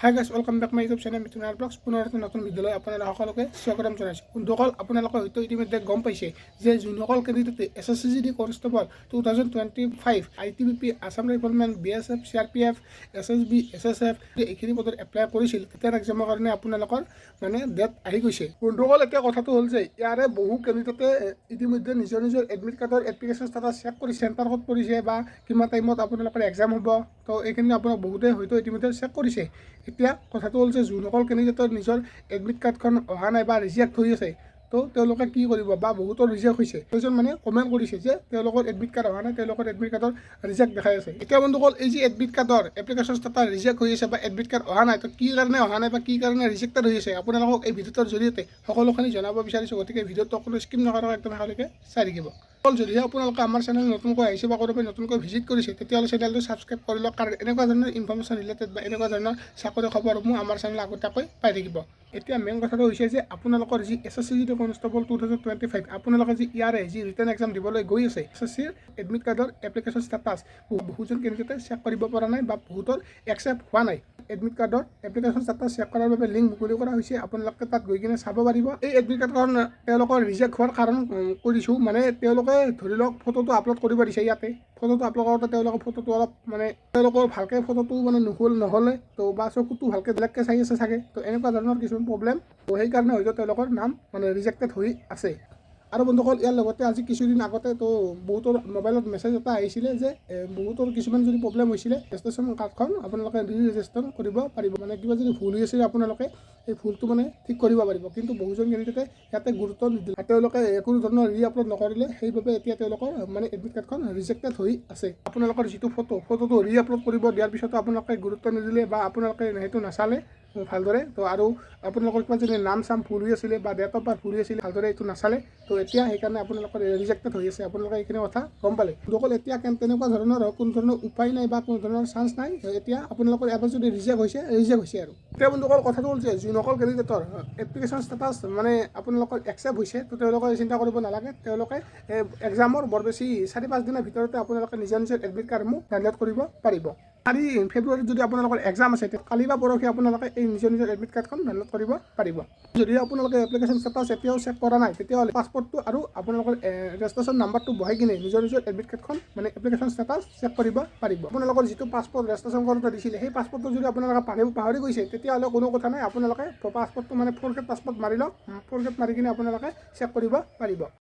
High guys, welcome back my YouTube channel মিথুনাৰ vlogs. পুনৰ এটা নতুন ভিডিঅ'লৈ আপোনালোক সকলোকে স্বাগতম জনাইছোঁ। বন্ধুসকল, আপোনালোকে হয়তো ইতিমধ্যে গম পাইছে যে যোনসকল কেণ্ডিডেটে SSCGD constable 2025 ITBP, Assam riflemen, BSF, CRPF, SSB, SSF এইখিনি পদত এপ্লাই কৰিছিল। ৰিটেন এক্সামৰ কাৰণে আপোনালোকৰ ডেট আহি গৈছে। বন্ধুসকল, এতিয়া কথাটো হ'ল যে ইয়াৰে বহু কেণ্ডিডেটে ইতিমধ্যে নিজৰ এডমিট কাৰ্ডৰ এপ্লিকেশ্যন ষ্টেটাছ চেক কৰি চেণ্টাৰ ক'ত পৰিছে বা কিমান টাইমত আপোনালোকৰ এক্সাম হ'ব, তো এইখিনি আপোনাক বহুতে হয়তো ইতিমধ্যে চেক কৰিছে। এতিয়া কথাটো হ'ল যে যোনসকল কেণ্ডিডেটৰ নিজৰ এডমিট কাৰ্ডখন অহা নাই বা ৰিজেক্ট হৈ আছে, তো তেওঁলোকে কি কৰিব, বা বহুতৰ ৰিজেক্ট হৈছে, সেইজন কমেণ্ট কৰিছে যে তেওঁলোকৰ এডমিট কাৰ্ড অহা নাই, তেওঁলোকৰ এডমিট কাৰ্ডৰ ৰিজেক্ট দেখাই আছে। এতিয়া বন্ধুসকল, এই যে এডমিট কাৰ্ডৰ এপ্লিকেশ্যন ষ্টেটাছ ৰিজেক্ট হৈ আছে বা এডমিট কাৰ্ড অহা নাই, তো কি কাৰণে অহা নাই বা কি কাৰণে ৰিজেক্টেড হৈ আছে, আপোনালোকক এই ভিডিঅ'টোৰ জৰিয়তে সকলোখিনি জনাব বিচাৰিছোঁ। গতিকে ভিডিঅ'টো সকলো স্কিপ নকৰাকৈ একদম শেষলৈকে চাই থাকিব। যদিহে আপোনালোকে আমাৰ চেনেল নতুনকৈ আহিছে বা ক'ৰবাত নতুনকৈ ভিজিট কৰিছে, তেতিয়াহ'লে চেনেলটো ছাবস্ক্ৰাইব কৰি লওক, কাৰণ এনেকুৱা ধৰণৰ ইনফৰমেশ্যন ৰিলেটেড বা এনেকুৱা ধৰণৰ চাকৰি খবৰসমূহ আমাৰ চেনেল আগতীয়াকৈ পাই থাকিব। এতিয়া মেইন কথাটো হৈছে যে আপোনালোকৰ যি SSCGD কনষ্টেবল 2025, আপোনালোকে যি ইয়াৰে যি ৰিটেন এক্সাম দিবলৈ গৈ আছে, SSCৰ এডমিট কাৰ্ডৰ এপ্লিকেশ্যন ষ্টেটাছ বহুজন কেণ্ডিডেটে চেক কৰিব পৰা নাই বা বহুতৰ একচেপ্ট হোৱা নাই। এডমিট কাৰ্ডৰ এপ্লিকেশ্যন ষ্টেটাছ চেক কৰাৰ বাবে লিংক মুকলি কৰা হৈছে, আপোনালোকে তাত গৈ কিনে চাব পাৰিব। এই এডমিট কাৰ্ডখন তেওঁলোকৰ ৰিজেক্ট হোৱাৰ কাৰণ কৰিছোঁ, তেওঁলোকে ধৰি লওক ফটোটো আপলোড কৰিব দিছে। ইয়াতে ফটোটো আপলোড কৰোঁতে তেওঁলোকৰ ফটোটো অলপ তেওঁলোকৰ ভালকৈ ফটোটো নহ'লে তো বা চকুটো ভালকৈ বেলেগকৈ চাই আছে চাগে, তো এনেকুৱা ধৰণৰ কিছুমান প্ৰব্লেম, তো সেইকাৰণে হয়তো তেওঁলোকৰ নাম ৰিজেক্টেড হৈ আছে। আৰু বন্ধুসকল, ইয়াৰ লগতে আজি কিছুদিন আগতে তো বহুতৰ মোবাইলত মেছেজ এটা আহিছিলে যে বহুতৰ কিছুমান যদি প্ৰব্লেম হৈছিলে, ৰেজিষ্ট্ৰেশ্যন কাৰ্ডখন আপোনালোকে ৰেজিষ্ট্ৰেশ্যন কৰিব পাৰিব, কিবা যদি ভুল হৈ আছিলে আপোনালোকে এই ভুলটো ঠিক কৰিব পাৰিব। কিন্তু বহুজন কেণ্ডিডেটে ইয়াতে গুৰুত্ব নিদিলে, তেওঁলোকে কোনো ধৰণৰ আপলোড নকৰিলে, সেইবাবে এতিয়া তেওঁলোকৰ এডমিট কাৰ্ডখন ৰিজেক্টেড হৈ আছে। আপোনালোকৰ যিটো ফটোটো আপলোড কৰিব দিয়াৰ পিছতো আপোনালোকে গুৰুত্ব নিদিলে বা আপোনালোকে সেইটো নাচালে ভালদৰে, তো আৰু আপোনালোকৰ কিবা যদি নাম চাম ভুল হৈ আছিলে বা ডেট অফ বাৰ্থ ভুল হৈ আছিলে, ভালদৰে এইটো নাচালে, তো এতিয়া সেইকাৰণে আপোনালোকৰ ৰিজেক্টেড হৈ আছে। আপোনালোকে এইখিনি কথা গম পালে। বন্ধুসকল, এতিয়া তেনেকুৱা ধৰণৰ কোনো ধৰণৰ উপায় নাই বা কোনো ধৰণৰ চান্স নাই। এতিয়া আপোনালোকৰ এবাৰ যদি ৰিজেক্ট হৈছে আৰু এতিয়া বন্ধুসকল, কথাটো হ'ল যে যোনসকল কেণ্ডিডেটৰ এপ্লিকেশ্যন ষ্টেটাছ আপোনালোকৰ একচেপ্ট হৈছে, তো তেওঁলোকে চিন্তা কৰিব নালাগে। তেওঁলোকে এক্সামৰ বৰ বেছি 4-5 দিনৰ ভিতৰতে আপোনালোকে নিজৰ এডমিট কাৰ্ডসমূহ ডাউনলোড কৰিব পাৰিব। 4 ফেব্ৰুৱাৰীত যদি আপোনালোকৰ এক্সাম আছে, কালি বা পৰহি আপোনালোকে এই নিজৰ এডমিট কাৰ্ডখন ডাউনলোড কৰিব পাৰিব। যদি আপোনালোকে এপ্লিকেশ্যন ষ্টেটাছ এতিয়াও চেক কৰা নাই, তেতিয়াহ'লে পাছপৰ্টটো আৰু আপোনালোকৰ ৰেজিষ্ট্ৰেশ্যন নাম্বাৰটো বহাই কিনে নিজৰ এডমিট কাৰ্ডখন এপ্লিকেশ্যন ষ্টেটাছ চেক কৰিব পাৰিব। আপোনালোকৰ যিটো পাছপৰ্ট ৰেজিষ্ট্ৰেশ্যন কৰোঁতে দিছিলে, সেই পাছপৰ্টটো যদি আপোনালোকে পাহৰি গৈছে, তেতিয়াহ'লে কোনো কথা নাই। আপোনালোকে পাছপৰ্টটো ফ'ৰগ্ৰেড পাছপৰ্ট মাৰি লওক, ফ'ৰগ্ৰেড মাৰি কিনে আপোনালোকে চেক কৰিব পাৰিব।